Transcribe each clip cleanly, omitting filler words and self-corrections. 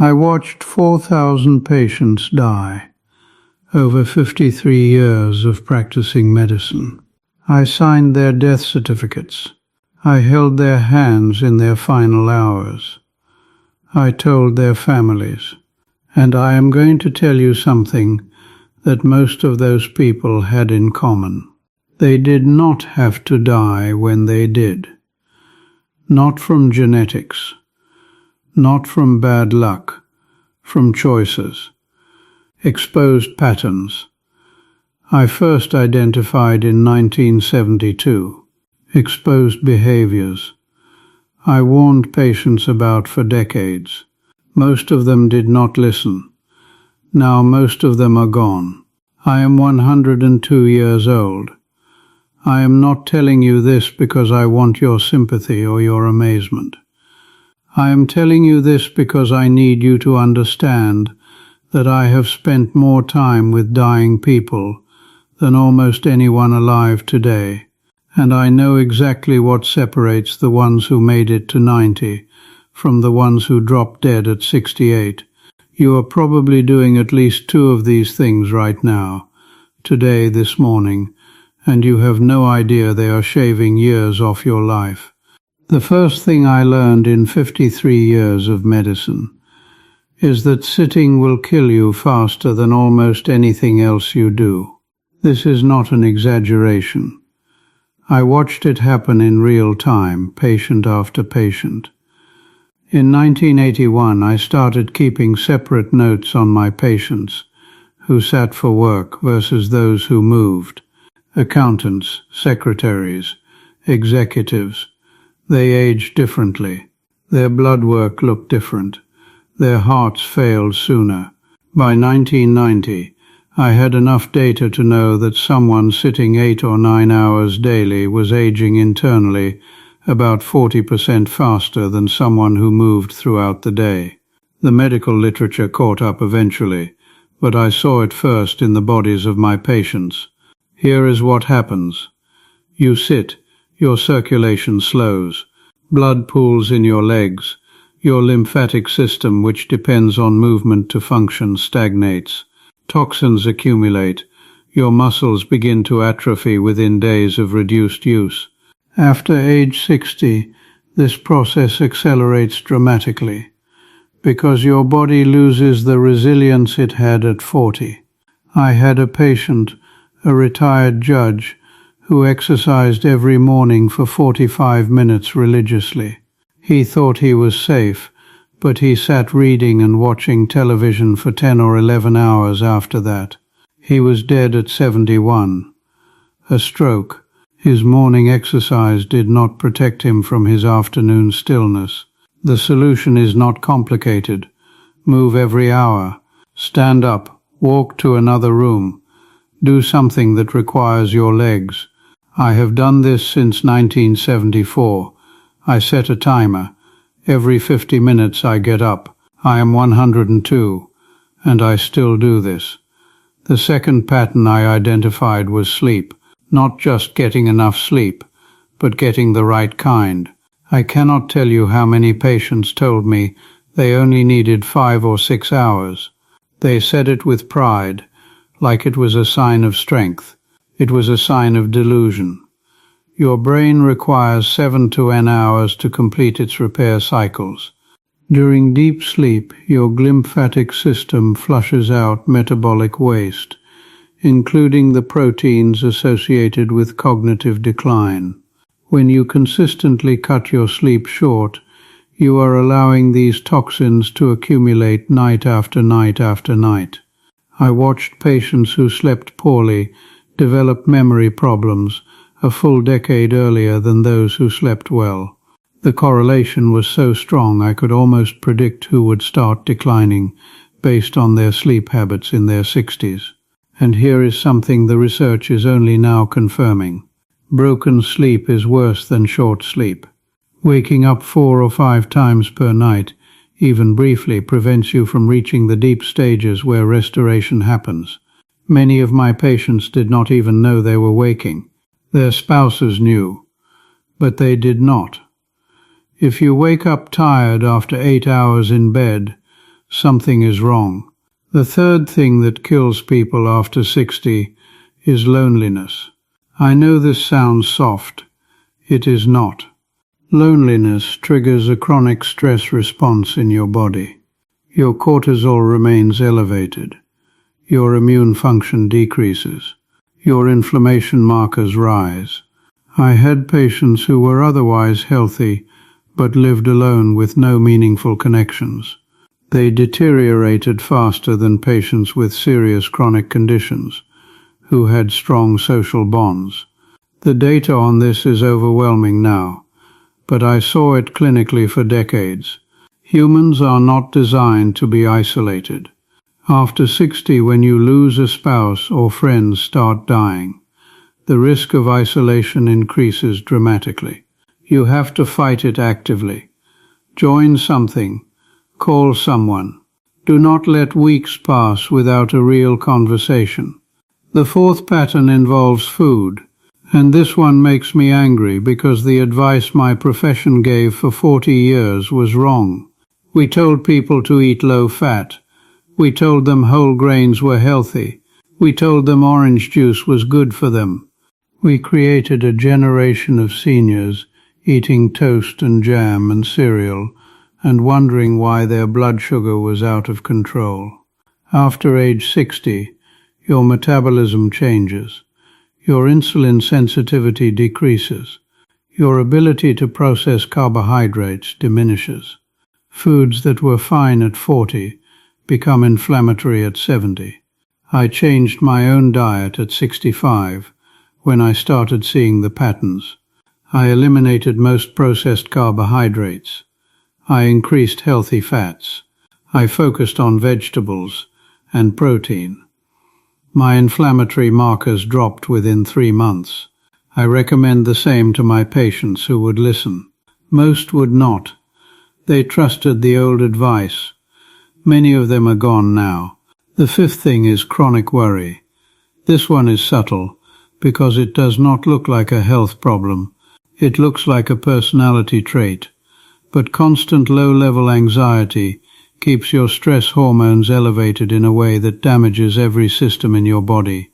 I watched 4,000 patients die over 53 years of practicing medicine. I signed their death certificates. I held their hands in their final hours. I told their families. And I am going to tell you something that most of those people had in common. They did not have to die when they did. Not from genetics, not from bad luck, from choices, exposed patterns. I first identified in 1972, exposed behaviors. I warned patients about for decades. Most of them did not listen. Now most of them are gone. I am 102 years old. I am not telling you this because I want your sympathy or your amazement. I am telling you this because I need you to understand that I have spent more time with dying people than almost anyone alive today, and I know exactly what separates the ones who made it to 90 from the ones who dropped dead at 68. You are probably doing at least 2 of these things right now, today, this morning, and you have no idea they are shaving years off your life. The first thing I learned in 53 years of medicine is that sitting will kill you faster than almost anything else you do. This is not an exaggeration. I watched it happen in real time, patient after patient. In 1981, I started keeping separate notes on my patients who sat for work versus those who moved. Accountants, secretaries, executives. They aged differently. Their blood work looked different. Their hearts failed sooner. By 1990, I had enough data to know that someone sitting 8 or 9 hours daily was aging internally about 40% faster than someone who moved throughout the day. The medical literature caught up eventually, but I saw it first in the bodies of my patients. Here is what happens. You sit, your circulation slows, blood pools in your legs, your lymphatic system, which depends on movement to function, stagnates. Toxins accumulate. Your muscles begin to atrophy within days of reduced use. After age 60, this process accelerates dramatically because your body loses the resilience it had at 40. I had a patient, a retired judge, who exercised every morning for 45 minutes religiously. He thought he was safe, but he sat reading and watching television for 10 or 11 hours after that. He was dead at 71. A stroke. His morning exercise did not protect him from his afternoon stillness. The solution is not complicated. Move every hour. Stand up. Walk to another room. Do something that requires your legs. I have done this since 1974. I set a timer. Every 50 minutes I get up. I am 102, and I still do this. The second pattern I identified was sleep. Not just getting enough sleep, but getting the right kind. I cannot tell you how many patients told me they only needed 5 or 6 hours. They said it with pride, like it was a sign of strength. It was a sign of delusion. Your brain requires 7 to 10 hours to complete its repair cycles. During deep sleep, your lymphatic system flushes out metabolic waste, including the proteins associated with cognitive decline. When you consistently cut your sleep short, you are allowing these toxins to accumulate night after night after night. I watched patients who slept poorly develop memory problems a full decade earlier than those who slept well. The correlation was so strong I could almost predict who would start declining based on their sleep habits in their 60s. And here is something the research is only now confirming. Broken sleep is worse than short sleep. Waking up 4 or 5 times per night, even briefly, prevents you from reaching the deep stages where restoration happens. Many of my patients did not even know they were waking. Their spouses knew, but they did not. If you wake up tired after 8 hours in bed, something is wrong. The third thing that kills people after 60 is loneliness. I know this sounds soft. It is not. Loneliness triggers a chronic stress response in your body. Your cortisol remains elevated. Your immune function decreases. Your inflammation markers rise. I had patients who were otherwise healthy but lived alone with no meaningful connections. They deteriorated faster than patients with serious chronic conditions who had strong social bonds. The data on this is overwhelming now, but I saw it clinically for decades. Humans are not designed to be isolated. After 60, when you lose a spouse or friends start dying, the risk of isolation increases dramatically. You have to fight it actively. Join something. Call someone. Do not let weeks pass without a real conversation. The fourth pattern involves food, and this one makes me angry because the advice my profession gave for 40 years was wrong. We told people to eat low fat. We told them whole grains were healthy. We told them orange juice was good for them. We created a generation of seniors eating toast and jam and cereal and wondering why their blood sugar was out of control. After age 60, your metabolism changes. Your insulin sensitivity decreases. Your ability to process carbohydrates diminishes. Foods that were fine at 40 become inflammatory at 70. I changed my own diet at 65 when I started seeing the patterns. I eliminated most processed carbohydrates. I increased healthy fats. I focused on vegetables and protein. My inflammatory markers dropped within 3 months. I recommend the same to my patients who would listen. Most would not. They trusted the old advice. Many of them are gone now. The fifth thing is chronic worry. This one is subtle because it does not look like a health problem. It looks like a personality trait. But constant low-level anxiety keeps your stress hormones elevated in a way that damages every system in your body.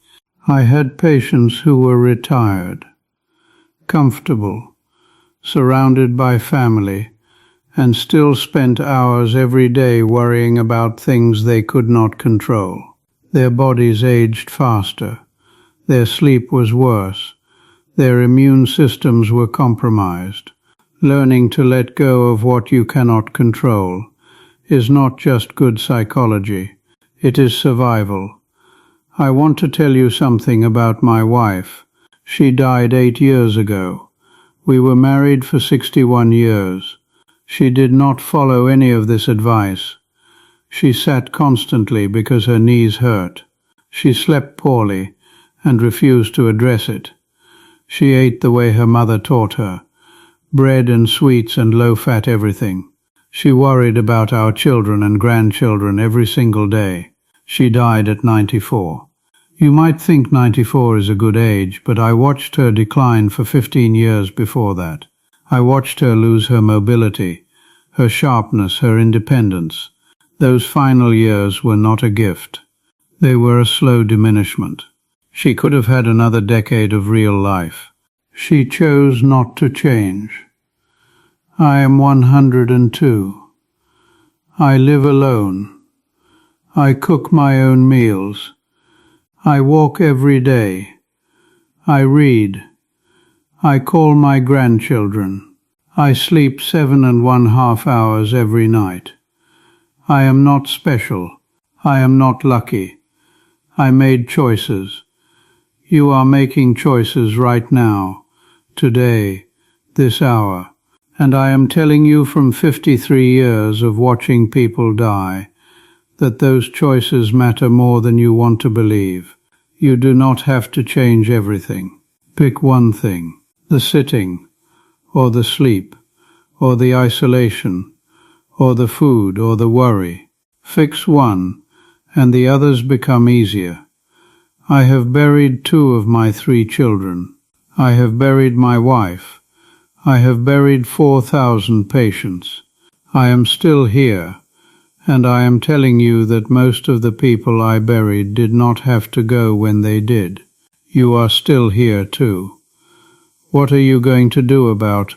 I had patients who were retired, comfortable, surrounded by family, and still spent hours every day worrying about things they could not control. Their bodies aged faster. Their sleep was worse. Their immune systems were compromised. Learning to let go of what you cannot control is not just good psychology. It is survival. I want to tell you something about my wife. She died 8 years ago. We were married for 61 years. She did not follow any of this advice. She sat constantly because her knees hurt. She slept poorly and refused to address it. She ate the way her mother taught her, bread and sweets and low-fat everything. She worried about our children and grandchildren every single day. She died at 94. You might think 94 is a good age, but I watched her decline for 15 years before that. I watched her lose her mobility, her sharpness, her independence. Those final years were not a gift. They were a slow diminishment. She could have had another decade of real life. She chose not to change. I am 102. I live alone. I cook my own meals. I walk every day. I read. I call my grandchildren. I sleep 7.5 hours every night. I am not special. I am not lucky. I made choices. You are making choices right now, today, this hour. And I am telling you from 53 years of watching people die that those choices matter more than you want to believe. You do not have to change everything. Pick one thing, the sitting, or the sleep, or the isolation, or the food, or the worry. Fix one, and the others become easier. I have buried 2 of my 3 children. I have buried my wife. I have buried 4,000 patients. I am still here, And I am telling you that most of the people I buried did not have to go when they did. You are still here too. What are you going to do about